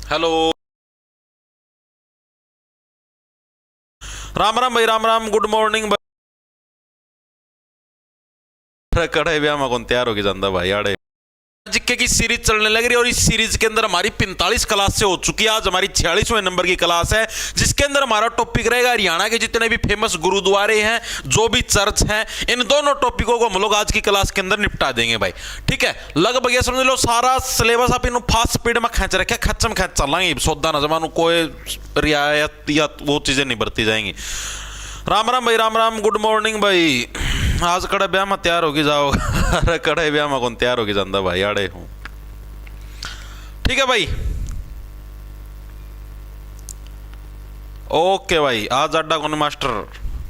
Hello. Ram Ram भाई, Ram Ram, good morning भाई। कड़े ब्याह में कौन तैयार होके जाता भाई आड़े। जिक्के की सीरीज चलने लग रही है और इस सीरीज के अंदर हमारी 45 क्लास से हो चुकी है। आज हमारी 46वें नंबर की क्लास है, जिसके अंदर हमारा टॉपिक रहेगा हरियाणा के जितने भी फेमस गुरुद्वारे हैं, जो भी चर्च हैं, इन दोनों टॉपिकों को हम लोग आज की क्लास के अंदर निपटा देंगे भाई। ठीक है, लगभग ये समझ लो सारा सिलेबस आप इन फास्ट स्पीड में खींच रखे, खच्चम खींच चलेंगे, सौदा न जमानो कोई रियायत या वो चीजें नहीं बरती जाएंगी। राम राम भाई, राम राम, गुड मॉर्निंग भाई। आज कड़े ब्याह में तैयार होगी जाओ। अरे कड़े ब्याह में कौन तैयार होगी जाता भाई आड़े हूं। ठीक है भाई, ओके भाई। आज जाड्डा कौन मास्टर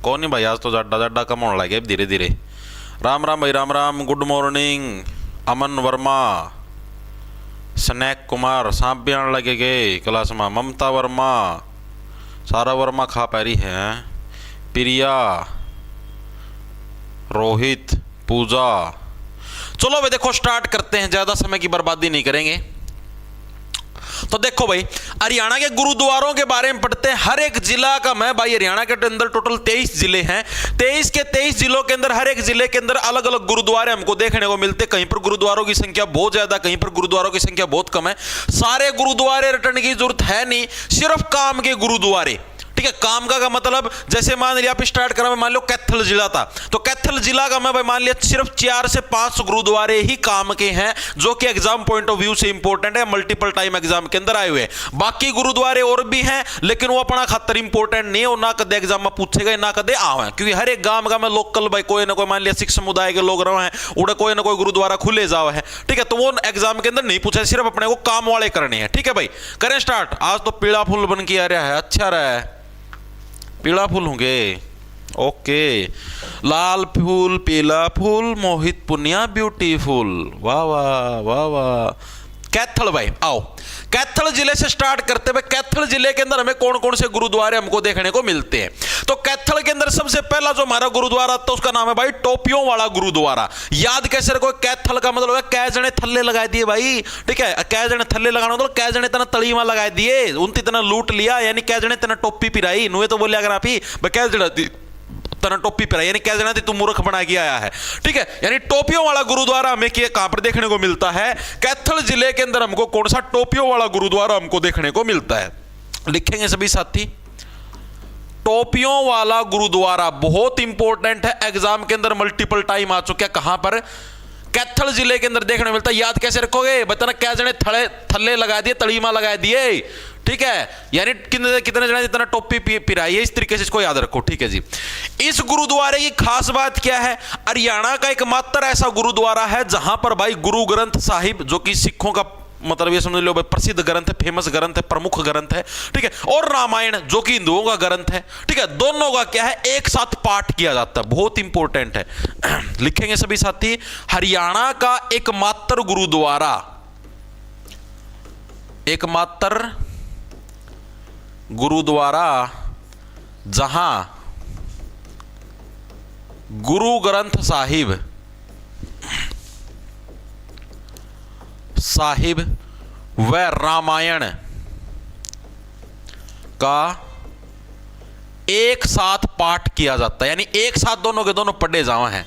कौन नहीं भाई, आज तो जाड्डा जाड्डा कम होने लगे धीरे धीरे। राम राम भाई, राम राम, गुड मॉर्निंग। अमन वर्मा, स्नैक कुमार, सांप भी आने लगे गए क्लास में। ममता वर्मा, सारा वर्मा खा पा रही है। प्रिया, रोहित, पूजा। चलो भाई देखो, स्टार्ट करते हैं, ज्यादा समय की बर्बादी नहीं करेंगे। तो देखो भाई, हरियाणा के गुरुद्वारों के बारे में पढ़ते हैं। हर एक जिला का मैं भाई, हरियाणा के अंदर टोटल 23 जिले हैं। 23 के 23 जिलों के अंदर हर एक जिले के अंदर अलग अलग गुरुद्वारे हमको देखने को मिलते हैं। कहीं पर गुरुद्वारों की संख्या बहुत ज्यादा, कहीं पर गुरुद्वारों की संख्या बहुत कम है। सारे गुरुद्वारे रटने की जरूरत है नहीं, सिर्फ काम के गुरुद्वारे। ठीक है, काम का मतलब जैसे मान लिया आप स्टार्ट करा, मान लो कैथल जिला था, तो कैथल जिला का मैं भाई मान लिया सिर्फ 4 से 5 गुरुद्वारे ही काम के हैं, जो कि एग्जाम पॉइंट ऑफ व्यू से इंपॉर्टेंट है, मल्टीपल टाइम एग्जाम के अंदर आए हुए हैं। बाकी गुरुद्वारे और भी हैं, लेकिन वो अपना खातर इंपॉर्टेंट नहीं है, वो ना कदे एग्जाम में पूछे गए ना कदे आवे, क्योंकि हर एक गांव में लोकल भाई कोई ना कोई मान लिया सिख समुदाय के लोग रहे हैं, उड़े कोई ना कोई गुरुद्वारा खुले जाओ है। ठीक है, तो वो एग्जाम के अंदर नहीं पूछे, सिर्फ अपने को काम वाले करने हैं। ठीक है भाई, करें स्टार्ट। आज तो पीला फूल बन के आ रहा है, अच्छा रहा है, पीला फूल होंगे। ओके, लाल फूल, पीला फूल, मोहित पुनिया ब्यूटीफुल। वाह वाह वाह वाह। कैथल भाई आओ, कैथल जिले से स्टार्ट करते हुए कैथल जिले के अंदर हमें कौन कौन से गुरुद्वारे हमको देखने को मिलते हैं। तो कैथल के अंदर सबसे पहला जो हमारा गुरुद्वारा आता है उसका नाम है भाई टोपियों वाला गुरुद्वारा। याद कैसे रखो, कैथल का मतलब है कै जने थल्ले लगा दिए भाई। ठीक है, कै जने थल्ले लगाना मतलब कै जने तना तली में लगा दिए, उनती तना लूट लिया, यानी कै जने तना टोपी पिराई, नुए तो बोलिया अगर आप ही कै जने तना टोपी पिराई, यानी क्या जना तू मूर्ख बना के आया है। ठीक है, यानी टोपियों वाला गुरुद्वारा हमें कहां पर देखने को मिलता है, कैथल जिले के अंदर हमको कौन सा टोपियों वाला गुरुद्वारा हमको देखने को मिलता है। लिखेंगे सभी साथी, टोपियों वाला गुरुद्वारा बहुत इंपॉर्टेंट है, एग्जाम के अंदर मल्टीपल टाइम आ चुका है। कहां पर, कैथल जिले के अंदर देखने मिलता है। याद कैसे रखोगे, बताना क्या जने थल्ले लगा दिए, तड़ीमा लगा दिए। ठीक है, यानी कितने जने जितना टोपी पिराई है, इस तरीके से इसको याद रखो। ठीक है जी, इस गुरुद्वारे की खास बात क्या है, हरियाणा का एकमात्र ऐसा गुरुद्वारा है जहां पर भाई गुरु ग्रंथ साहिब, जो कि सिखों का मतलब ये समझ लो भाई प्रसिद्ध ग्रंथ है, फेमस ग्रंथ है, प्रमुख ग्रंथ है। ठीक है, और रामायण जो कि हिंदुओं का ग्रंथ है। ठीक है, दोनों का क्या है, एक साथ पाठ किया जाता है, बहुत इंपॉर्टेंट है। लिखेंगे सभी साथी, हरियाणा का एकमात्र गुरुद्वारा, एकमात्र गुरुद्वारा जहां गुरु ग्रंथ साहिब व रामायण का एक साथ पाठ किया जाता है, यानी एक साथ दोनों के दोनों पढ़े जावा हैं,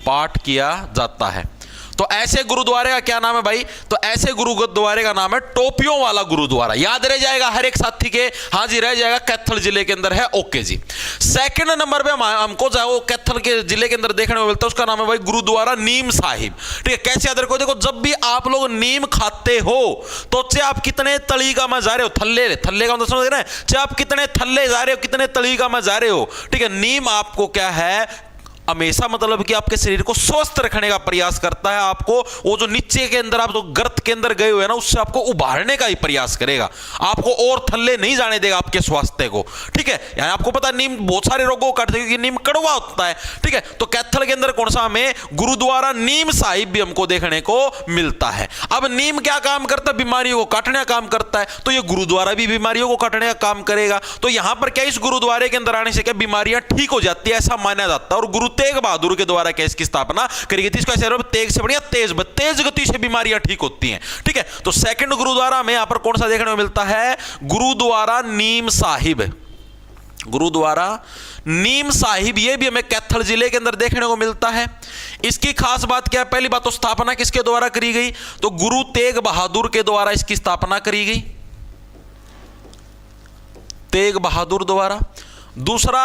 पाठ किया जाता है। तो ऐसे गुरुद्वारे का क्या नाम है भाई, तो ऐसे गुरुद्वारे का नाम है टोपियों वाला गुरुद्वारा। याद रह जाएगा हर एक साथी के, हाँ जी रह जाएगा, कैथल जिले के अंदर है। ओके जी, सेकंड नंबर पे हमको जाओ कैथल के जिले के अंदर देखने को मिलता है, उसका नाम है भाई गुरुद्वारा नीम साहिब। ठीक है, कैसे याद रखो, देखो जब भी आप लोग नीम खाते हो तो चाहे आप कितने तलीका में जा रहे हो, थल्ले का मतलब समझ रहे हैं, चाहे आप कितने थल्ले जा रहे हो, कितने तलीका में जा रहे हो। ठीक है, नीम आपको क्या है, हमेशा मतलब कि आपके शरीर को स्वस्थ रखने का प्रयास करता है, आपको वो जो नीचे के अंदर आप जो गर्त के अंदर गए हुए हैं ना, उससे आपको उभारने का ही प्रयास करेगा, आपको और थल्ले नहीं जाने देगा आपके स्वास्थ्य को। ठीक है, यानी आपको पता है नीम बहुत सारे रोगों को काटती है, क्योंकि नीम कड़वा होता है। ठीक है, तो कैथल के अंदर कौन सा हमें गुरुद्वारा नीम साहिब भी हमको देखने को मिलता है। अब नीम क्या काम करता है, बीमारियों को काटने का काम करता है, तो ये गुरुद्वारा भी बीमारियों को काटने का काम करेगा। तो यहां पर क्या इस गुरुद्वारे के अंदर आने से क्या बीमारियां ठीक हो जाती है, ऐसा माना जाता है। और गुरु तेग बहादुर के द्वारा क्या इसकी स्थापना करी गई थी। इसको ऐसे तेग से बढ़िया तेज गति से बीमारियां ठीक होती हैं। ठीक है, तो सेकंड गुरुद्वारा में यहां पर कौन सा देखने को मिलता है? गुरुद्वारा नीम साहिब। गुरुद्वारा नीम साहिब, ये भी हमें कैथल जिले के अंदर देखने को मिलता है। इसकी खास बात क्या है? पहली बात तो स्थापना किसके द्वारा करी गई? तो गुरु तेग बहादुर के द्वारा इसकी स्थापना करी गई, तेग बहादुर द्वारा। दूसरा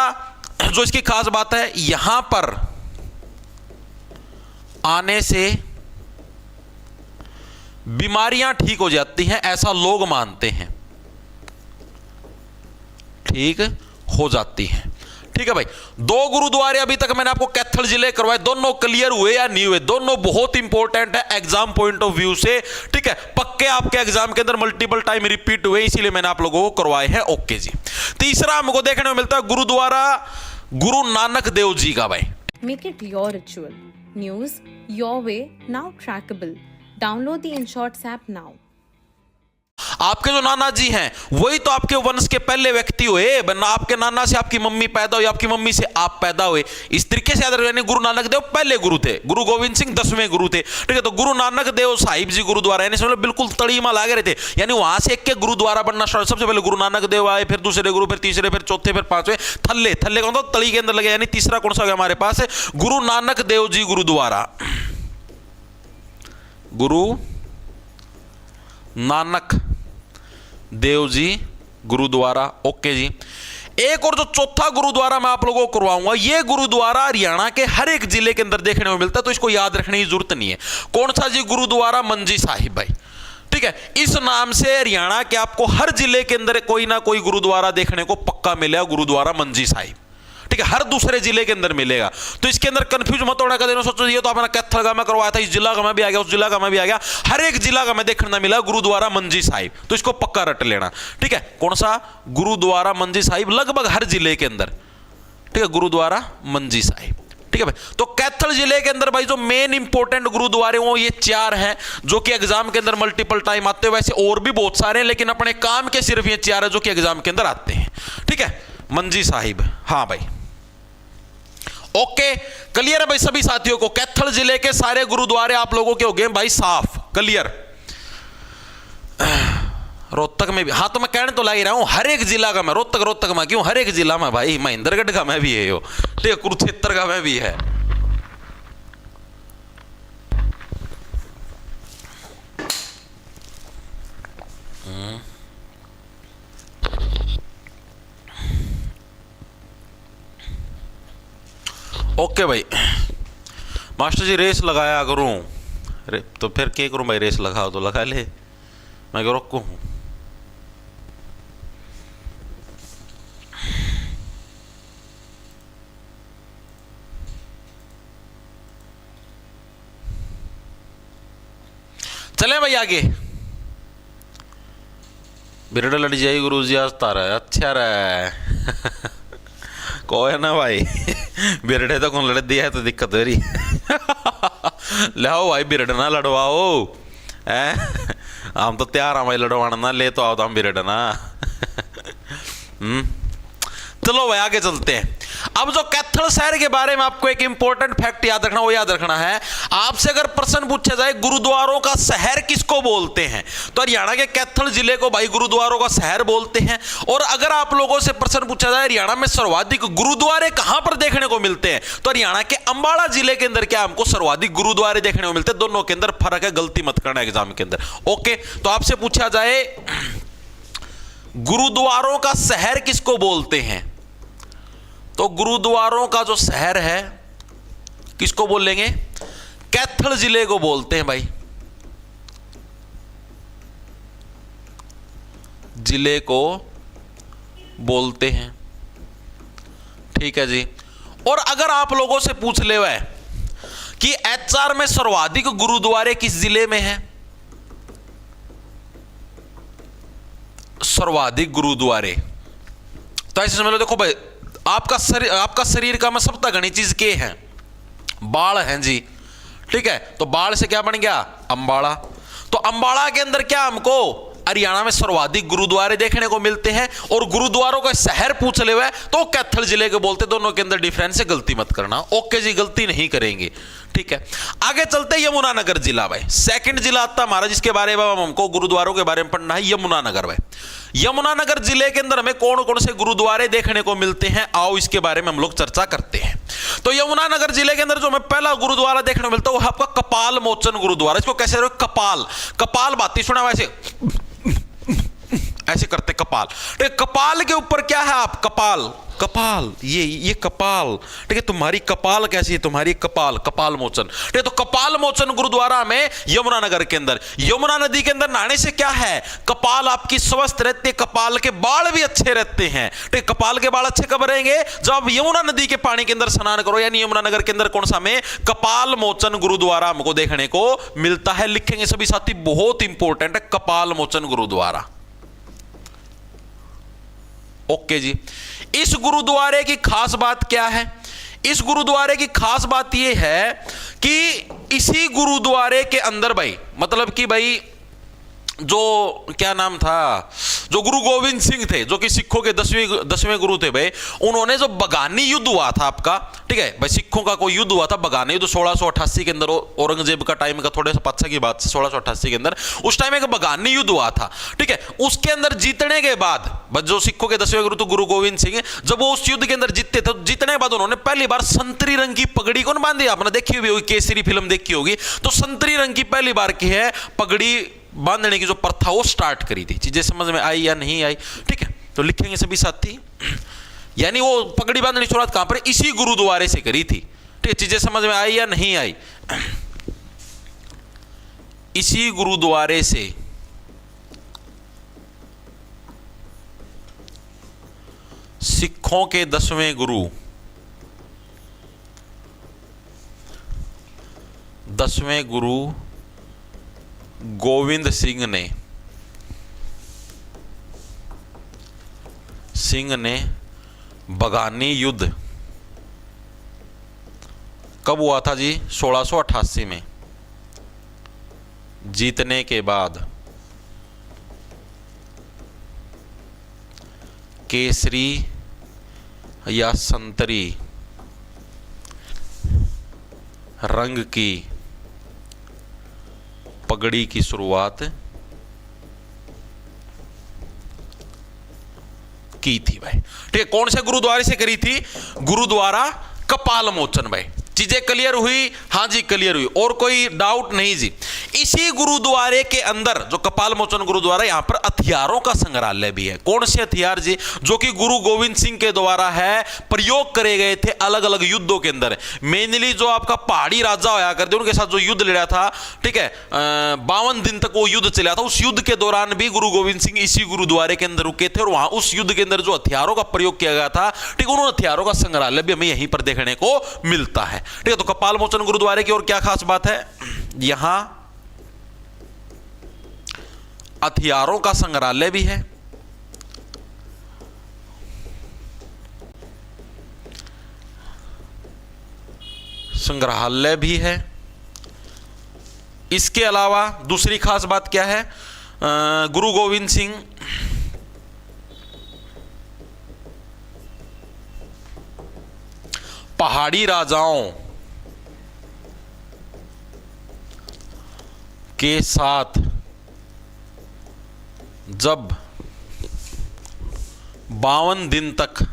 जो इसकी खास बात है, यहां पर आने से बीमारियां ठीक हो जाती हैं, ऐसा लोग मानते हैं, ठीक हो जाती हैं। ठीक है भाई, दो गुरुद्वारे अभी तक मैंने आपको कैथल जिले करवाए, दोनों क्लियर हुए या नहीं हुए? दोनों बहुत इंपॉर्टेंट है एग्जाम पॉइंट ऑफ व्यू से। ठीक है, पक्के आपके एग्जाम के अंदर मल्टीपल टाइम रिपीट हुए, इसीलिए मैंने आप लोगों को करवाए हैं। ओके जी। तीसरा हमको देखने को मिलता है गुरुद्वारा गुरु नानक देव जी का। भाई Make it your ritual. News your way, now trackable. Download the InShorts app now. आपके जो नाना जी हैं वही तो आपके वंश के पहले व्यक्ति हुए। आपके नाना से आपकी मम्मी पैदा हुई, आपकी मम्मी से आप पैदा हुए। इस तरीके से याद रखना, गुरु नानक देव पहले गुरु थे, गुरु गोविंद सिंह 10वें गुरु थे। ठीक है, तो गुरु नानक देव साहिब जी गुरुद्वारा यानी समझ लो बिल्कुल तड़ीमा लागे रहे थे, यानी वहां से एक गुरुद्वारा बनना स्टार्ट। सबसे पहले गुरु नानक देव आए, फिर दूसरे गुरु, फिर तीसरे, फिर चौथे, फिर पांचवें। थल्ले थल्ले कौन था? तड़ी के अंदर लगे, यानी तीसरा कौन सा हो गया हमारे पास? गुरु नानक देव जी गुरुद्वारा, गुरु नानक देव जी गुरुद्वारा। ओके जी। एक और जो चौथा गुरुद्वारा मैं आप लोगों को करवाऊंगा, ये गुरुद्वारा हरियाणा के हर एक जिले के अंदर देखने को मिलता है, तो इसको याद रखने की जरूरत नहीं है। कौन सा जी? गुरुद्वारा मंजी साहिब। भाई ठीक है, इस नाम से हरियाणा के आपको हर जिले के अंदर कोई ना कोई गुरुद्वारा देखने को पक्का मिलेगा, गुरुद्वारा मंजी साहिब। ठीक है, हर दूसरे जिले के अंदर मिलेगा, तो इसके अंदर कंफ्यूज मत होना। कदम सोचो ये तो अपना कैथल का मैं करवाया था, इस जिला का मैं भी आ गया, उस जिला का मैं भी आ गया। हर एक जिला का मैं देखने मिला गुरुद्वारा मंजी साहिब, तो इसको पक्का रट लेना। ठीक है, कौन सा? गुरुद्वारा मंजी साहिब, लगभग हर जिले के अंदर। ठीक है, गुरुद्वारा मंजी साहिब। ठीक है भाई, तो कैथल जिले के अंदर भाई जो मेन इंपॉर्टेंट गुरुद्वारे वो ये 4 हैं, जो कि एग्जाम के अंदर मल्टीपल टाइम आते हैं। वैसे और भी बहुत सारे हैं, लेकिन अपने काम के सिर्फ ये 4 है जो कि एग्जाम के अंदर आते हैं। ठीक है, मंजी साहिब। हाँ भाई, ओके, क्लियर है भाई सभी साथियों को? कैथल जिले के सारे गुरुद्वारे आप लोगों के हो गए भाई साफ, क्लियर। रोहतक में भी, हाँ तो मैं कहने तो ला ही रहा हूं, हर एक जिला का मैं, रोहतक में क्यों, हर एक जिला में भाई, महेंद्रगढ़ का मैं भी है यो, ठीक है, कुरुक्षेत्र का मैं भी है। ओके भाई, मास्टर जी रेस लगाया करूं, तो फिर क्या करूं भाई? रेस लगाओ तो लगा ले, मैं क्यों रोकूं? चले भाई आगे। बिरड लड़ जाई गुरु जी आज तारा, अच्छा रहा कोई ना भाई बिरडे तो कौन लड़ दिया है तो दिक्कत हो रही लाओ भाई बिरड ना लड़वाओ, हम तो तैयार हैं भाई लड़वाना ना, ले तो आओ तो हम बिरड ना चलो भाई आगे चलते हैं। अब जो कैथल शहर के बारे में आपको एक इंपॉर्टेंट फैक्ट याद रखना, वो याद रखना है, आपसे अगर प्रश्न पूछा जाए गुरुद्वारों का शहर किसको बोलते हैं, तो हरियाणा के कैथल जिले को भाई गुरुद्वारों का शहर बोलते हैं। और अगर आप लोगों से प्रश्न पूछा जाए हरियाणा में सर्वाधिक गुरुद्वारे कहां पर देखने को मिलते हैं, तो हरियाणा के अंबाला जिले के अंदर क्या हमको सर्वाधिक गुरुद्वारे देखने को मिलते हैं। दोनों के अंदर फर्क है, गलती मत करना एग्जाम के अंदर। ओके, तो आपसे पूछा जाए गुरुद्वारों का शहर किसको बोलते हैं, तो गुरुद्वारों का जो शहर है किसको बोलेंगे? कैथल जिले को बोलते हैं भाई, जिले को बोलते हैं। ठीक है जी। और अगर आप लोगों से पूछ ले वह कि एचआर में सर्वाधिक गुरुद्वारे किस जिले में है, सर्वाधिक गुरुद्वारे, तो ऐसे समझ लो, देखो भाई आपका शरीर का सप्ताह घनी चीज के हैं, बाल हैं जी। ठीक है, तो बाल से क्या बन गया? अंबाड़ा। तो अंबाड़ा के अंदर क्या हमको हरियाणा में सर्वाधिक गुरुद्वारे देखने को मिलते हैं और गुरुद्वारों का शहर पूछ ले हुआ है तो कैथल जिले के बोलते, दोनों के अंदर डिफरेंस है, गलती मत करना। ओके जी, गलती नहीं करेंगे, ठीक है। आगे चलते हैं यमुनानगर जिला भाई, सेकंड जिला आता हमारा जिसके बारे में हमको गुरुद्वारों के बारे में पढ़ना है, यमुनानगर भाई। यमुनानगर जिले के अंदर हमें कौन कौन से गुरुद्वारे देखने को मिलते हैं, आओ इसके बारे में हम लोग चर्चा करते हैं। तो यमुनानगर जिले के अंदर जो हमें पहला गुरुद्वारा देखने को मिलता है वो आपका कपाल मोचन गुरुद्वारा। इसको कैसे रहे, कपाल, कपाल बाती सुना वैसे ऐसे करते कपाल, ठीक है। कपाल के ऊपर क्या है आप, कपाल, कपाल, ये कपाल, ठीक है। तुम्हारी कपाल कैसी है, तुम्हारी कपाल, कपाल मोचन, ठीक है। तो कपाल मोचन गुरुद्वारा में यमुनानगर के अंदर, यमुना नदी के अंदर नहाने से क्या है, कपाल आपकी स्वस्थ रहती है, कपाल के बाल भी अच्छे रहते हैं, ठीक है। कपाल के बाल अच्छे कब रहेंगे, जब आप यमुना नदी के पानी के अंदर स्नान करो, यानी यमुनानगर के अंदर कौन सा में कपाल मोचन गुरुद्वारा हमको देखने को मिलता है। लिखेंगे सभी साथी, बहुत इंपॉर्टेंट है कपाल मोचन गुरुद्वारा। ओके जी। इस गुरुद्वारे की खास बात क्या है, इस गुरुद्वारे की खास बात यह है कि इसी गुरुद्वारे के अंदर भाई, मतलब कि भाई जो क्या नाम था, जो गुरु गोविंद सिंह थे, जो कि सिखों के 10वें गुरु थे भाई, उन्होंने जो बगानी युद्ध हुआ था आपका, ठीक है भाई, सिखों का कोई युद्ध हुआ था बगानी युद्ध 1688 के अंदर, औरंगजेब का टाइम का थोड़े से पाछा की बात, 1688 के अंदर उस टाइम एक बगानी युद्ध हुआ था, ठीक है। उसके अंदर जीतने के बाद जो सिखों के 10वें गुरु तो गुरु गोविंद सिंह, जब वो उस युद्ध के अंदर जीतते थे, जीतने के बाद उन्होंने पहली बार संतरी रंग की पगड़ी कौन बांधी, आपने देखी हुई होगी, केसरी फिल्म देखी होगी, तो संतरी रंग की पहली बार की है पगड़ी बांधने की जो प्रथा वो स्टार्ट करी थी। चीजें समझ में आई या नहीं आई, ठीक है। तो लिखेंगे सभी साथी, यानी वो पगड़ी बांधने की शुरुआत कहां पर, इसी गुरुद्वारे से करी थी, ठीक है। चीजें समझ में आई या नहीं आई, इसी गुरुद्वारे से सिखों के 10वें गुरु, 10वें गुरु गोविंद सिंह ने बगानी युद्ध कब हुआ था जी, 1688 में, जीतने के बाद केसरी या संतरी रंग की पगड़ी की शुरुआत की थी भाई, ठीक है। कौन से गुरुद्वारे से करी थी, गुरुद्वारा कपाल मोचन भाई। चीजें क्लियर हुई, हाँ जी क्लियर हुई, और कोई डाउट नहीं जी। इसी गुरुद्वारे के अंदर जो कपाल मोचन गुरुद्वारा, यहां पर हथियारों का संग्रहालय भी है। कौन से हथियार जी, जो कि गुरु गोविंद सिंह के द्वारा है प्रयोग करे गए थे अलग अलग युद्धों के अंदर। मेनली जो आपका पहाड़ी राजा होया करते उनके साथ जो युद्ध लड़ा था, ठीक है, 52 दिन तक वो युद्ध चला था। उस युद्ध के दौरान भी गुरु गोविंद सिंह इसी गुरुद्वारे के अंदर रुके थे, और वहां उस युद्ध के अंदर जो हथियारों का प्रयोग किया गया था, ठीक है, उन हथियारों का संग्रहालय भी हमें यहीं पर देखने को मिलता है, ठीक है। तो कपाल मोचन गुरुद्वारे की और क्या खास बात है, यहां हथियारों का संग्रहालय भी है, संग्रहालय भी है। इसके अलावा दूसरी खास बात क्या है, गुरु गोविंद सिंह पहाड़ी राजाओं के साथ जब 52 दिन तक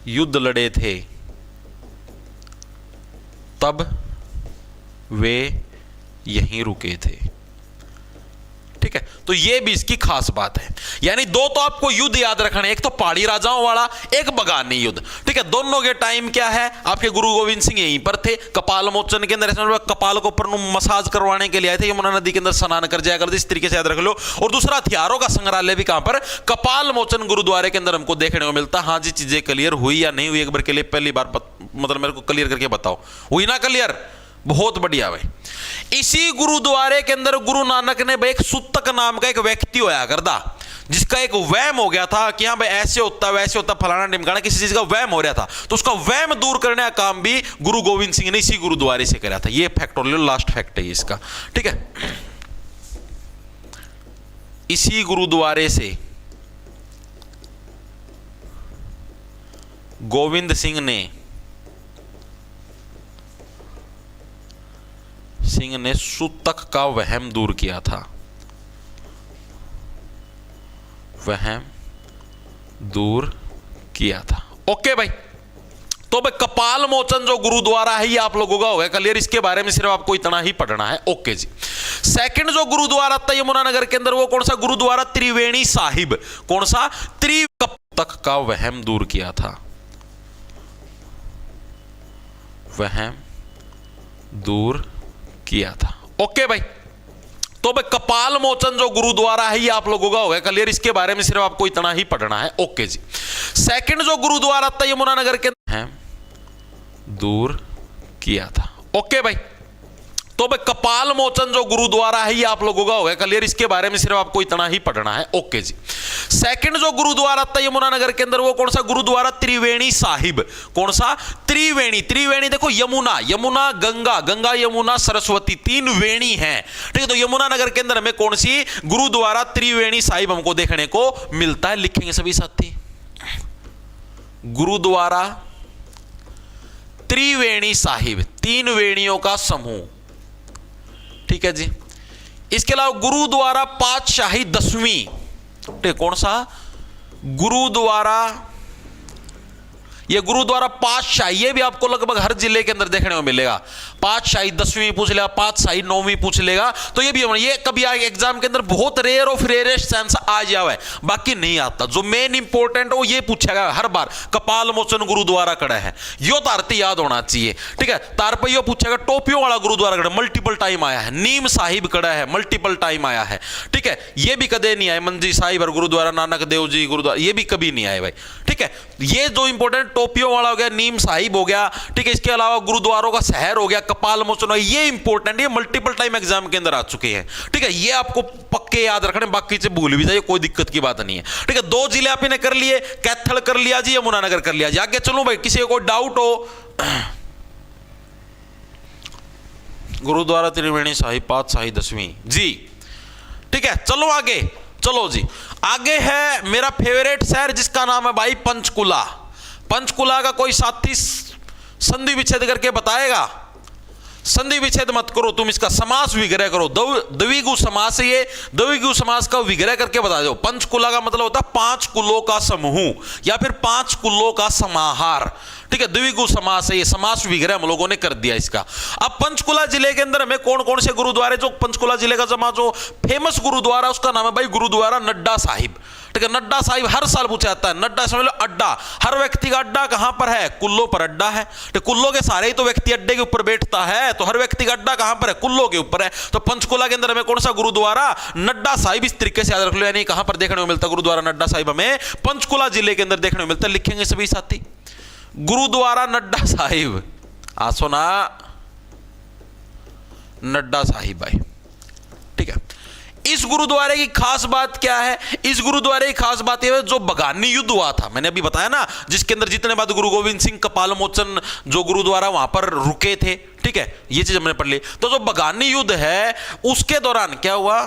युद्ध लड़े थे, तब वे यहीं रुके थे, ठीक है। तो यह भी इसकी खास बात है। यानी दो तो आपको युद्ध याद रखना है, एक तो पहाड़ी राजाओं वाला, एक बगानी युद्ध, ठीक है। दोनों के टाइम क्या है, आपके गुरु गोविंद सिंह यहीं पर थे, कपाल मोचन के अंदर कपाल को ऊपर मसाज करवाने के लिए आए थे, यमुना नदी के अंदर स्नान कर जाया कर, इस तरीके से याद रख लो। और दूसरा हथियारों का संग्रहालय भी कहां पर, कपाल मोचन गुरुद्वारे के अंदर हमको देखने को मिलता। हाँ जी, चीजें क्लियर हुई या नहीं हुई, एक बार के लिए पहली बार मतलब मेरे को क्लियर करके बताओ, हुई ना क्लियर, बहुत बढ़िया भाई। इसी गुरुद्वारे के अंदर गुरु नानक ने भाई एक सुतक नाम का एक व्यक्ति होया करदा, जिसका एक वहम हो गया था कि हाँ भाई ऐसे होता वैसे होता, फलाना ढिमकाना, किसी चीज का वहम हो रहा था, तो उसका वहम दूर करने का काम भी गुरु गोविंद सिंह ने इसी गुरुद्वारे से करा था। ये फैक्ट और लास्ट फैक्ट है इसका, ठीक है। इसी गुरुद्वारे से गोविंद सिंह ने सूतक का वहम दूर किया था, वहम दूर किया था। ओके भाई, तो भाई कपाल मोचन जो गुरुद्वारा है ये आप लोगों का होगा क्लियर, इसके बारे में सिर्फ आपको इतना ही पढ़ना है। ओके जी। सेकंड जो गुरुद्वारा था यमुनानगर के अंदर वो कौन सा गुरुद्वारा? त्रिवेणी साहिब। कौन सा? तक का वहम दूर किया था, वहम दूर किया था। ओके भाई, तो भाई कपाल मोचन जो गुरुद्वारा है ये आप लोगों का होगा क्लियर, इसके बारे में सिर्फ आपको इतना ही पढ़ना है। ओके जी। सेकंड जो गुरुद्वारा था यमुनानगर के अंदर दूर किया था। ओके भाई, तो भाई कपाल मोचन जो गुरुद्वारा है ये आप लोगों का होगा क्लियर, इसके बारे में सिर्फ आपको इतना ही पढ़ना है। ओके जी। सेकंड जो गुरुद्वारा था यमुनानगर के अंदर वो कौन सा गुरुद्वारा? त्रिवेणी साहिब। कौन सा? त्रिवेणी। त्रिवेणी देखो, यमुना, यमुना गंगा, गंगा यमुना सरस्वती, तीन वेणी हैं, ठीक है। तो यमुनानगर के अंदर हमें कौन सी गुरुद्वारा त्रिवेणी साहिब हमको देखने को मिलता है? लिखेंगे सभी साथी, गुरुद्वारा त्रिवेणी साहिब, तीन वेणियों का समूह, ठीक है जी। इसके अलावा गुरुद्वारा पातशाही 10वीं, ठीक, कौन सा गुरुद्वारा? ये गुरुद्वारा पातशाही, ये भी आपको लगभग हर जिले के अंदर देखने को मिलेगा। पातशाही 10वीं पूछ लेगा, पातशाही 9वीं पूछ लेगा, तो ये भी ये कभी आगे एग्जाम के अंदर बहुत रेयर ऑफ रेयरेस्ट चांस आ जावे, बाकी नहीं आता। जो मेन इंपॉर्टेंट हो ये पूछेगा हर बार, कपाल मोचन गुरुद्वारा कड़ा है, यो तारती याद होना चाहिए, ठीक है। तार पर यो पूछेगा टोपियों वाला गुरुद्वारा कड़ा, मल्टीपल टाइम आया है। नीम साहिब कड़ा है, मल्टीपल टाइम आया है, ठीक है। ये भी कदे नहीं आए, मंजी साहिब और गुरुद्वारा नानक देव जी गुरुद्वारा, ये भी कभी नहीं आए भाई, ठीक है। ये जो इंपॉर्टेंट टोपियों वाला हो गया, नीम साहिब हो गया, ठीक है। इसके अलावा गुरुद्वारों का शहर हो गया, कपाल मोचन, ये इंपॉर्टेंट, ये मल्टीपल टाइम एग्जाम के अंदर आ चुके हैं, ठीक है। ये आपको पक्के याद रखने, बाकी से भूल भी जाइए, कोई दिक्कत की बात नहीं है, ठीक है। दो जिले आपने कर लिए, कैथल कर लिया जी, यमुनानगर कर लिया जी। आगे चलो भाई, किसी को कोई डाउट हो? गुरुद्वारा त्रिवेणी साहिब पातशाही 10वीं जी, ठीक है। चलो आगे, चलो जी। आगे है मेरा फेवरेट शहर जिसका नाम है भाई पंचकुला। पंचकुला का कोई साथी संधि विच्छेद करके बताएगा? संधि विच्छेद मत करो तुम, इसका समास विग्रह करो। द्विगु समास, ये द्विगु समास का विग्रह करके बता दो। पंचकुला का मतलब होता है 5 कुलों का समूह या फिर 5 कुलों का समाहार, ठीक है। द्विगु समास है, ये समास विग्रह हम लोगों ने कर दिया इसका। अब पंचकुला जिले के अंदर हमें कौन कौन से गुरुद्वारे, जो पंचकुला जिले का जो फेमस गुरुद्वारा उसका नाम है भाई गुरुद्वारा नड्डा साहिब, ठीक है। नड्डा साहिब हर साल पूछा जाता है, नड्डा समझ लो अड्डा, हर व्यक्ति का अड्डा कहां पर है? कुल्लों पर अड्डा है, तो कुल्लों के सारे ही तो व्यक्ति अड्डे के ऊपर बैठता है, तो हर व्यक्ति का अड्डा कहां पर है? कुल्लों के ऊपर है। तो पंचकुला के अंदर हमें कौन सा गुरुद्वारा? नड्डा साहिब, इस तरीके से याद रख लो। यानी कहां पर देखने को मिलता गुरुद्वारा नड्डा साहिब? हमें पंचकुला जिले के अंदर देखने को मिलता है। लिखेंगे सभी साथी, गुरुद्वारा नड्डा साहिब, आसो ना, नड्डा साहिब भाई, ठीक है। इस गुरुद्वारे की खास बात क्या है? इस गुरुद्वारे की खास बात यह है जो बगानी युद्ध हुआ था, मैंने अभी बताया ना, जिसके अंदर जितने बाद गुरु गोविंद सिंह कपाल मोचन जो गुरुद्वारा वहां पर रुके थे, ठीक है, ये चीज हमने पढ़ ली। तो जो बगानी युद्ध है उसके दौरान क्या हुआ?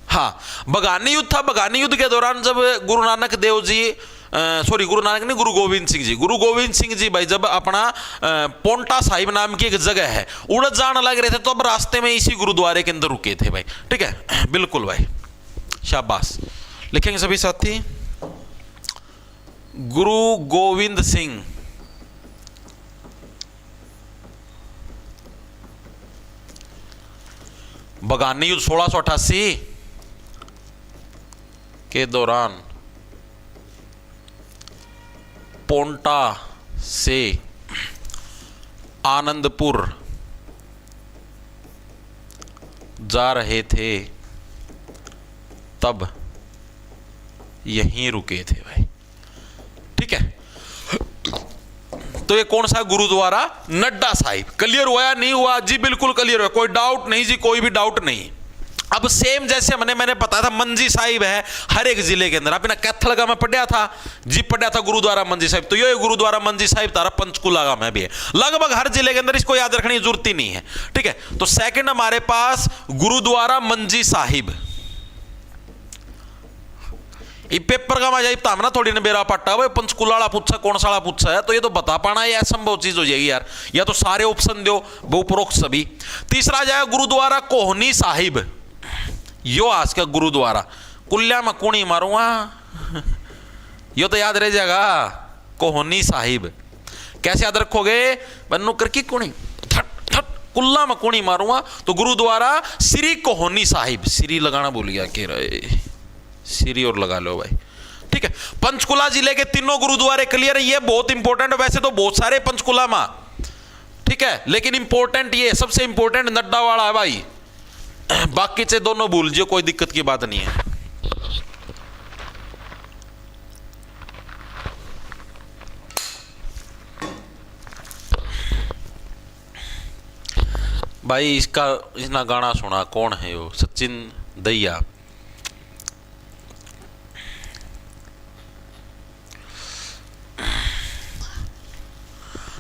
हाँ, बगानी युद्ध था। बगानी युद्ध के दौरान जब गुरु नानक देव जी, सॉरी गुरु नानक नहीं, गुरु गोविंद सिंह जी भाई जब अपना पोंटा साहिब नाम की एक जगह है उड़ जाने लग रहे थे, तो अब रास्ते में इसी गुरुद्वारे के अंदर रुके थे भाई, ठीक है। बिल्कुल भाई, शाबाश। लिखेंगे सभी साथी, गुरु गोविंद सिंह बगानी युद्ध 1688 के दौरान पोंटा से आनंदपुर जा रहे थे, तब यहीं रुके थे भाई, ठीक है। तो ये कौन सा गुरुद्वारा? नड्डा साहिब। क्लियर हुआ या नहीं हुआ जी? बिल्कुल क्लियर हुआ, कोई डाउट नहीं जी, कोई भी डाउट नहीं। अब सेम जैसे मैंने बताया था मंजी साहिब है हर एक जिले के अंदर, आपने कैथल का मैं पढ़ा था जी, पढ़ा था गुरुद्वारा मंजी साहिब, तो ये गुरुद्वारा मंजी साहिब तारा पंचकुला का मैं भी है, लगभग हर जिले के अंदर, इसको याद रखने की जरूरत ही नहीं है, ठीक है। तो सेकंड हमारे पास गुरुद्वारा मंजी साहिब, ये पेपर का मजा तो हमने थोड़ी ना बेरा पट्टा भाई पंचकुला वाला पूछा कौन सा वाला पूछा है, तो ये तो बता पाना ये असंभव चीज हो जाएगी यार, या तो सारे ऑप्शन दो वो उपरोक्त सभी। तीसरा जाएगा गुरुद्वारा कोहनी साहिब, यो आज का गुरुद्वारा कुल्ला में कुणी मारूंगा यो तो याद रह जाएगा, कोहनी साहिब। कैसे याद रखोगे, बन्नू करके कुणी कुल्ला में कुणी मारूंगा, तो गुरुद्वारा श्री कोहनी साहिब, श्री लगाना भूल गया कह रहे, श्री और लगा लो भाई, ठीक है। पंचकुला जिले के तीनों गुरुद्वारे क्लियर है, ये बहुत इंपॉर्टेंट है, वैसे तो बहुत सारे पंचकुला में, ठीक है, लेकिन इंपॉर्टेंट ये सबसे इंपॉर्टेंट नड्डा वाला है भाई, बाकी से दोनों भूल जियो, कोई दिक्कत की बात नहीं है। भाई इसका गाना सुना, कौन है वो, सचिन दैया।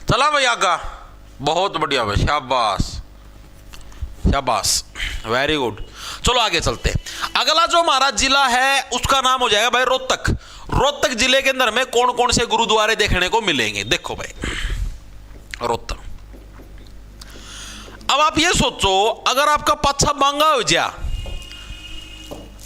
चला भाई आगा, बहुत बढ़िया भाई, शाबाश शाबाश, वेरी गुड। चलो आगे चलते। अगला जो हमारा जिला है उसका नाम हो जाएगा भाई रोहतक। रोहतक जिले के अंदर में कौन कौन से गुरुद्वारे देखने को मिलेंगे, देखो भाई रोहतक। अब आप ये सोचो, अगर आपका पाछा बांगा हो जाए,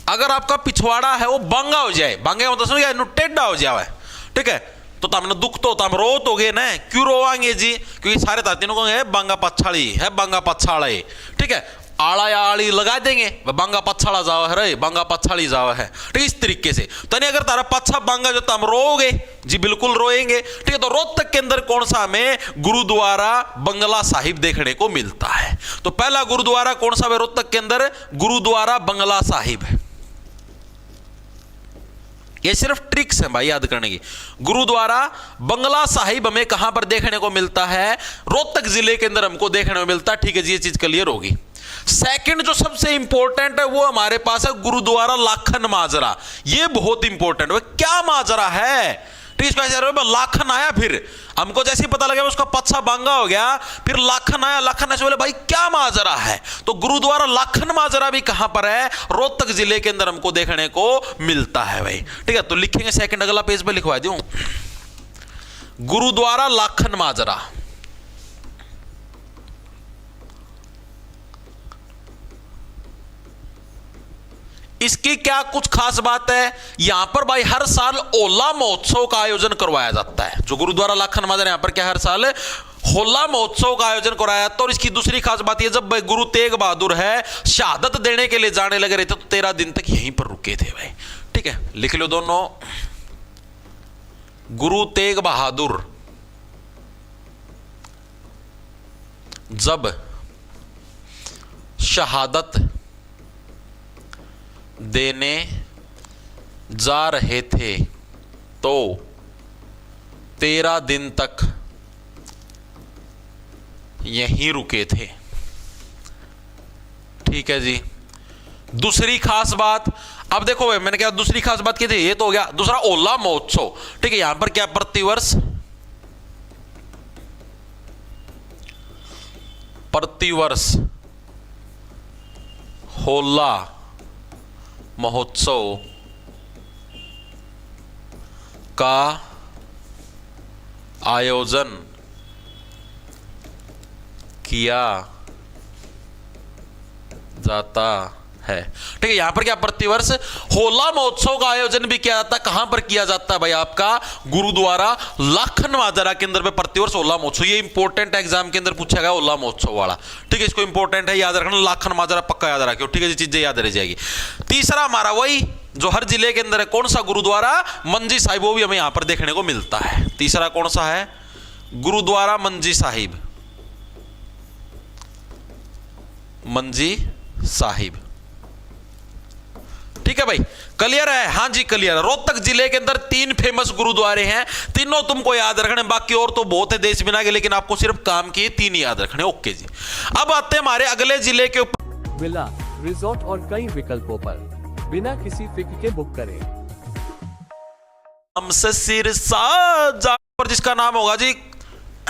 अगर आपका पिछवाड़ा है वो बांगा हो जाए, बांगे मतलब समझ गया, टेढ़ा हो जाए, ठीक है, तो तमने दुख तो तम रो तो गए ना, क्यों रोवांगे जी, क्योंकि सारे तातीनों को है बांगा पछाड़ी है, बांगा पछाड़ा है, ठीक है, आड़ा या आड़ी लगा देंगे, बांगा पछाड़ा जावा है रे, बांगा पछाड़ी जावा है, ठीक है, इस तरीके से। तो नहीं अगर तारा पछा बांगा जो तम रोगे जी, बिल्कुल रोएंगे, ठीक है। तो रोहतक के अंदर कौन सा हमें गुरुद्वारा बंगला साहिब देखने को मिलता है, तो पहला गुरुद्वारा कौन सा है रोहतक के अंदर, गुरुद्वारा बंगला साहिब है। ये सिर्फ ट्रिक्स है भाई याद करने की। गुरुद्वारा बंगला साहिब हमें कहां पर देखने को मिलता है, रोहतक जिले के अंदर हमको देखने को मिलता है, ठीक है जी, ये चीज क्लियर होगी। सेकंड जो सबसे इंपॉर्टेंट है वो हमारे पास है गुरुद्वारा लाखन माजरा। ये बहुत इंपॉर्टेंट है, क्या माजरा है, ठीक है, इसको लाखन आया, फिर हमको जैसे ही पता लगा उसका पच्छा बांगा हो गया, फिर लाखन आया, लाखन ऐसे बोले भाई क्या माजरा है, तो गुरुद्वारा लाखन माजरा भी कहां पर है, रोहतक जिले के अंदर हमको देखने को मिलता है भाई, ठीक है। तो लिखेंगे सेकंड, अगला पेज पे लिखवा दूं, गुरुद्वारा लाखन माजरा। इसकी क्या कुछ खास बात है, यहां पर भाई हर साल होला महोत्सव का आयोजन करवाया जाता है। जो गुरुद्वारा लाखन माजरा यहां पर क्या हर साल होला महोत्सव का आयोजन कराया जाता है। और इसकी दूसरी खास बात यह, जब भाई गुरु तेग बहादुर है शहादत देने के लिए जाने लगे रहे थे, तो 13 दिन तक यहीं पर रुके थे भाई, ठीक है, लिख लो दोनों। गुरु तेग बहादुर जब शहादत देने जा रहे थे तो 13 दिन तक यहीं रुके थे, ठीक है जी। दूसरी खास बात, अब देखो भाई मैंने क्या दूसरी खास बात की थी, ये तो हो गया। दूसरा होला महोत्सव, ठीक है, यहां पर क्या प्रतिवर्ष होला महोत्सव का आयोजन किया जाता है, ठीक है। यहां पर क्या प्रतिवर्ष होला महोत्सव का आयोजन भी किया जाता है, कहां पर किया जाता है भाई, आपका गुरुद्वारा लाखन माजरा के अंदर में प्रतिवर्ष होला महोत्सव। ये इंपॉर्टेंट एग्जाम के अंदर पूछा गया होला महोत्सव वाला, ठीक है, इसको इंपॉर्टेंट है याद रखना, लाखन माजरा पक्का याद रखियो, ठीक है जी, चीजें याद रह जाएगी। तीसरा हमारा वही जो हर जिले के अंदर है, कौन सा गुरुद्वारा मंजी साहिब, वो भी हमें यहां पर देखने को मिलता है। तीसरा कौन सा है, गुरुद्वारा मंजी साहिब, मंजी साहिब, ठीक है भाई, क्लियर है, हाँ जी क्लियर है। रोहतक जिले के अंदर 3 फेमस गुरुद्वारे हैं, तीनों तुमको याद रखने, बाकी और तो बहुत है देश बिना के, लेकिन आपको सिर्फ काम किए 3 ही याद रखने, ओके जी। अब आते हैं हमारे अगले जिले के ऊपर। विला, रिजॉर्ट और कई विकल्पों पर बिना किसी फिक्र के बुक करें। हमसे सिरसा पर जिसका नाम होगा जी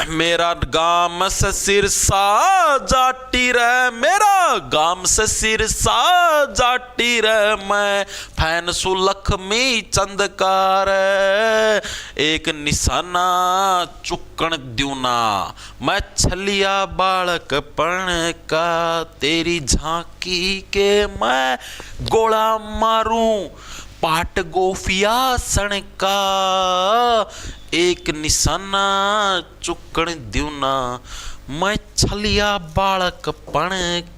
मेरा गाम से सिरसा जाटी रे, मेरा गाम से सिरसा जाटी रे, मैं फैन सुलख में चंदकार, एक निशाना चुकन द्यूना, मैं छलिया बालक पण का, तेरी झांकी के मैं गोला मारूं, पाट गोफिया सन का, एक निशाना चुकन द्यूना, मैं छलिया बालक पण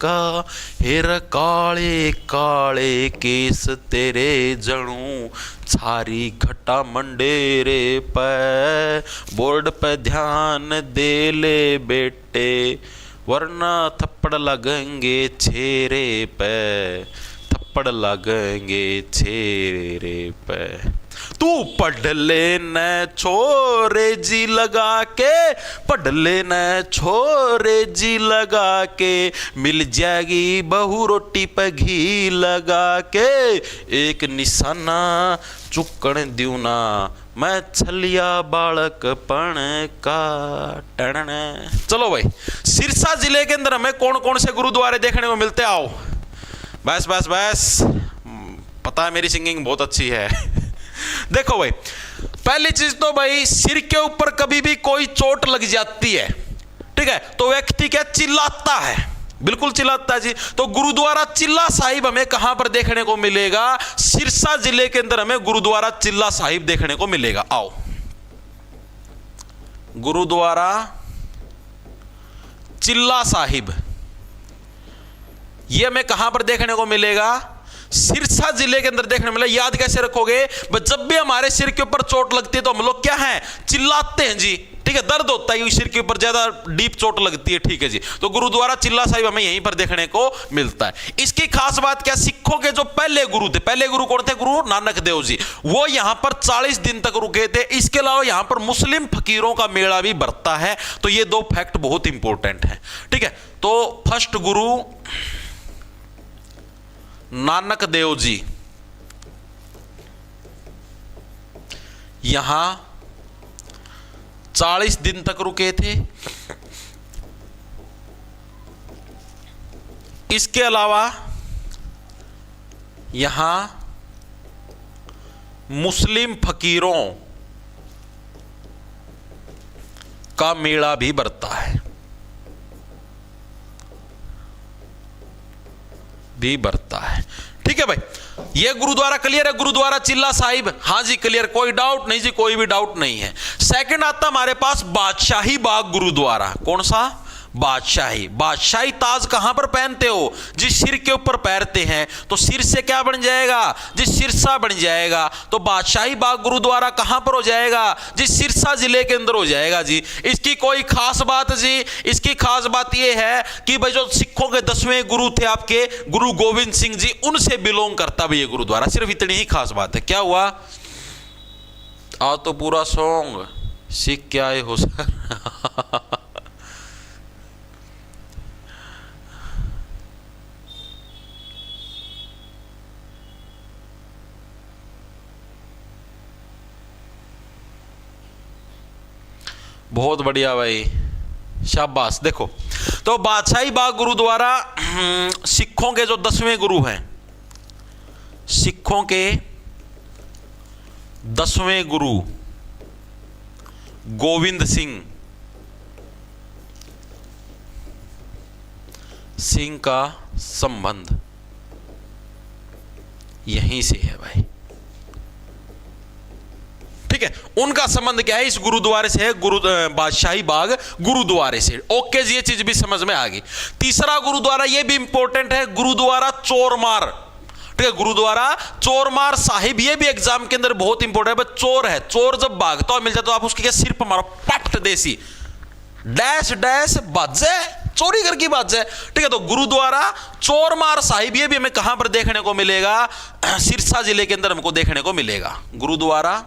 का, हेर काले काले केस तेरे जणू, छारी घटा मंडेरे पे, बोर्ड पे ध्यान दे ले बेटे, वरना थप्पड़ लगेंगे छेरे पे, थप्पड़ लगेंगे छेरे पे। तू पढ़ ले न छोरे जी लगा के, पढ़ ले न छोरे जी लगा के, मिल जाएगी बहू रोटी पे घी लगा के, एक निशाना चुकन द्यूना, मैं छलिया बालक पण का टण। चलो भाई, सिरसा जिले के अंदर हमें कौन कौन से गुरुद्वारे देखने को मिलते, आओ। बस बस बस, पता है मेरी सिंगिंग बहुत अच्छी है। देखो भाई, पहली चीज तो भाई, सिर के ऊपर कभी भी कोई चोट लग जाती है, ठीक है, तो व्यक्ति क्या चिल्लाता है, बिल्कुल चिल्लाता है जी। तो गुरुद्वारा चिल्ला साहिब हमें कहां पर देखने को मिलेगा? सिरसा जिले के अंदर हमें गुरुद्वारा चिल्ला साहिब देखने को मिलेगा। आओ, गुरुद्वारा चिल्ला साहिब, यह हमें कहां पर देखने को मिलेगा? सिरसा जिले के अंदर देखने मिला। याद कैसे रखोगे? जब भी हमारे सिर के ऊपर चोट लगती है तो हम लोग क्या हैं? चिल्लाते हैं जी, ठीक है, दर्द होता है सिर के ऊपर, ज्यादा डीप चोट लगती है, ठीक है जी। तो गुरुद्वारा चिल्ला साहिब हमें यहीं पर देखने को मिलता है। इसकी खास बात क्या? सिखों के जो पहले गुरु थे, पहले गुरु कौन थे? गुरु नानक देव जी, वो यहां पर 40 दिन तक रुके थे। इसके अलावा यहां पर मुस्लिम फकीरों का मेला भी बढ़ता है। तो ये दो फैक्ट बहुत इंपॉर्टेंट है, ठीक है। तो फर्स्ट गुरु नानक देव जी यहां 40 दिन तक रुके थे। इसके अलावा यहां मुस्लिम फकीरों का मेला भी बढ़ता है, भी बढ़ता है, ठीक है भाई। ये गुरुद्वारा क्लियर है, गुरुद्वारा चिल्ला साहिब? हां जी क्लियर, कोई डाउट नहीं जी, कोई भी डाउट नहीं है। सेकंड आता हमारे पास बादशाही बाग गुरुद्वारा। कौन सा? बादशाही। बादशाही ताज कहां पर पहनते हो जी? सिर के ऊपर पहनते हैं। तो सिर से क्या बन जाएगा जी? सिरसा बन जाएगा। तो बादशाही बाग गुरुद्वारा कहां पर हो जाएगा जी? सिरसा जिले के अंदर हो जाएगा जी। इसकी कोई खास बात जी? इसकी खास बात यह है कि भाई जो सिखों के 10वें गुरु थे आपके गुरु गोविंद सिंह जी, उनसे बिलोंग करता भी ये गुरुद्वारा। सिर्फ इतनी ही खास बात है। क्या हुआ? आओ तो पूरा सॉन्ग सीख के आए हो सर। बहुत बढ़िया भाई, शाबाश। देखो, तो बादशाही बाग गुरुद्वारा सिखों के जो 10वें गुरु हैं, सिखों के 10वें गुरु गोविंद सिंह का संबंध यहीं से है भाई, ठीक है। उनका संबंध क्या है? इस गुरुद्वारे से है, बादशाही बाग गुरुद्वारे से। ओके जी, ये चीज भी समझ में आ गई। तीसरा गुरुद्वारा, ये भी इंपॉर्टेंट है, गुरुद्वारा चोरमार, ठीक है। गुरुद्वारा चोरमार साहिब, ये भी एग्जाम के अंदर बहुत इंपॉर्टेंट है। चोर है, चोर जब भागता मिल जाए तो आप उसके क्या सिर पर मारो, पट देसी डैश डैश बाजे, चोरी करके बाजे, ठीक है। तो गुरुद्वारा चोरमार साहिब, ये भी हमें कहां पर देखने को मिलेगा? सिरसा जिले के अंदर हमको देखने को मिलेगा। गुरुद्वारा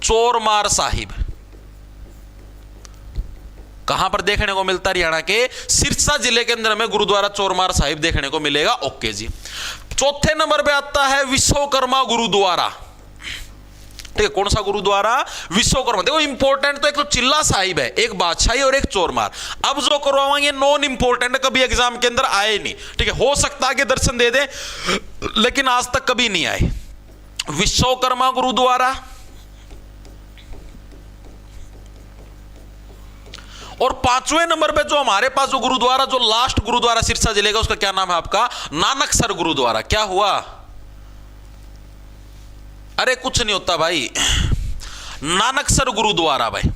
चोरमार साहिब कहां पर देखने को मिलता? हरियाणा के सिरसा जिले के अंदर हमें गुरुद्वारा चोरमार साहिब देखने को मिलेगा। ओके जी। चौथे नंबर पे आता है विश्वकर्मा गुरुद्वारा। ठीक है, कौन सा गुरुद्वारा? विश्वकर्मा। देखो इंपॉर्टेंट तो एक तो चिल्ला साहिब है, एक बादशाही और एक चोरमार। अब जो करवाएंगे नॉन इंपॉर्टेंट, कभी एग्जाम के अंदर आए नहीं। ठीक है, हो सकता है कि दर्शन दे दे, लेकिन आज तक कभी नहीं आए। विश्वकर्मा गुरुद्वारा और 5वें नंबर पे जो हमारे पास जो गुरुद्वारा, जो लास्ट गुरुद्वारा सिरसा जिले का, उसका क्या नाम है आपका? नानकसर गुरुद्वारा। क्या हुआ? अरे कुछ नहीं होता भाई, नानकसर गुरुद्वारा भाई,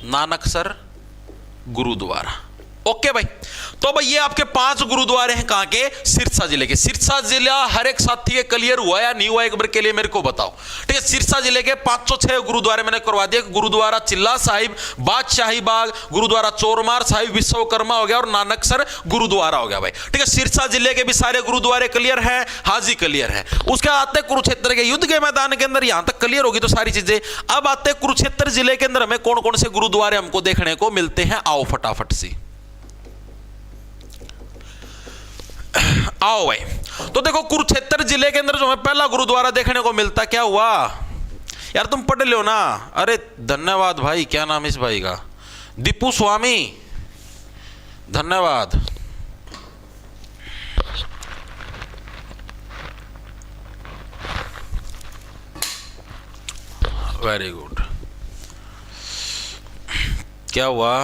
नानकसर गुरुद्वारा। ओके भाई, तो भाई ये आपके 5 गुरुद्वारे हैं, कहां के? सिरसा जिले के। सिरसा जिला हर एक साथी के क्लियर हुआ या नहीं हुआ, एक बार के लिए मेरे को बताओ। ठीक है, सिरसा जिले के 506 गुरुद्वारे मैंने करवा दिए। गुरुद्वारा चिल्ला साहिब, बादशाही बाग, गुरुद्वारा चोरमार साहिब, विश्वकर्मा हो गया और नानकसर गुरुद्वारा हो गया भाई। ठीक है, सिरसा जिले के भी सारे गुरुद्वारे क्लियर है, हाजी क्लियर है। उसके आते कुरुक्षेत्र के युद्ध के मैदान के अंदर, यहां तक क्लियर होगी तो सारी चीजें। अब आते कुरुक्षेत्र जिले के अंदर हमें कौन कौन से गुरुद्वारे हमको देखने को मिलते हैं, आओ फटाफट से आओ भाई। तो देखो कुरुक्षेत्र जिले के अंदर जो हमें पहला गुरुद्वारा देखने को मिलता, क्या हुआ यार, तुम पढ़ लो ना। अरे धन्यवाद भाई, क्या नाम है इस भाई का? दीपू स्वामी, धन्यवाद। Very good. क्या हुआ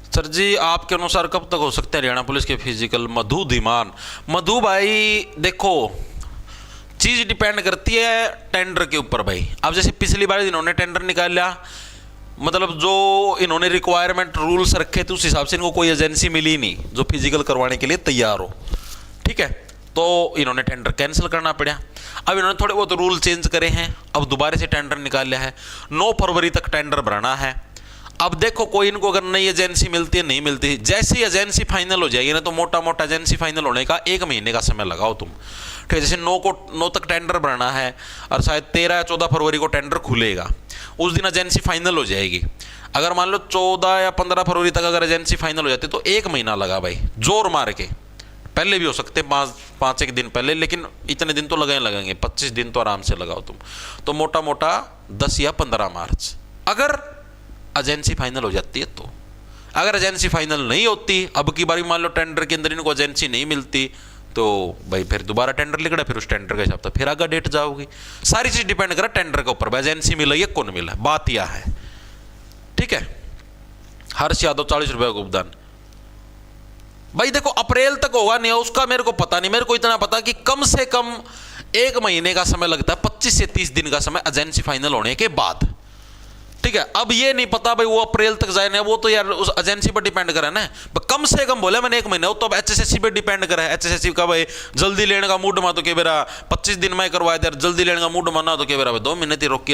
सर जी, आपके अनुसार कब तक हो सकते हैं हरियाणा पुलिस के फिजिकल? मधु धीमान। मधु भाई देखो, चीज डिपेंड करती है टेंडर के ऊपर भाई। अब जैसे पिछली बार इन्होंने टेंडर निकाला, मतलब जो इन्होंने रिक्वायरमेंट रूल्स रखे थे उस हिसाब से इनको कोई एजेंसी मिली नहीं जो फिजिकल करवाने के लिए तैयार हो। ठीक है, तो इन्होंने टेंडर कैंसिल करना पड़ा। अब इन्होंने थोड़े बहुत रूल चेंज करे हैं, अब दोबारा से टेंडर निकाला है। 9 फरवरी तक टेंडर भरना है। अब देखो कोई इनको अगर नई एजेंसी मिलती है, नहीं मिलती, जैसी एजेंसी फाइनल हो जाएगी ना, तो मोटा मोटा एजेंसी फाइनल होने का 1 महीने का समय लगाओ तुम। ठीक है, जैसे 9 तक टेंडर भरना है और शायद 13 या 14 फरवरी को टेंडर खुलेगा, उस दिन एजेंसी फाइनल हो जाएगी। अगर मान लो 14 या 15 फरवरी तक अगर एजेंसी फाइनल हो जाती तो 1 महीना लगा भाई, जोर मार के। पहले भी हो सकते 5 दिन पहले, लेकिन इतने दिन तो लगेंगे, 25 दिन तो आराम से लगाओ तुम। तो मोटा मोटा 10 या 15 मार्च अगर एजेंसी फाइनल हो जाती है। तो अगर एजेंसी फाइनल नहीं होती, अब की बारी मान लो टेंडर के अंदर इनको एजेंसी नहीं मिलती, तो भाई फिर दोबारा टेंडर लिखना, फिर उस टेंडर के हिसाब से फिर आगे डेट जाओगी। सारी चीज डिपेंड करे टेंडर के ऊपर, एजेंसी मिला या कौन मिला, बात यह है। ठीक है, हर्ष यादव 40 रुपए का उपदान। भाई देखो अप्रैल तक होगा नहीं, उसका मेरे को पता नहीं। मेरे को इतना पता कि कम से कम 1 महीने का समय लगता है, 25 से 30 दिन का समय एजेंसी फाइनल होने के बाद। ठीक है, अब ये नहीं पता भाई वो अप्रैल तक जाए ना, वो तो यार उस एजेंसी पर डिपेंड करे ना। कम से कम बोले मैंने 1 महीने, तो अब एचएसएससी पे डिपेंड करे। एचएसएससी का भाई जल्दी लेने का मूड मा तो के बेरा 25 दिन में करवाया, जल्दी लेने का मूड माना तो के बेरा 2 महीने रोक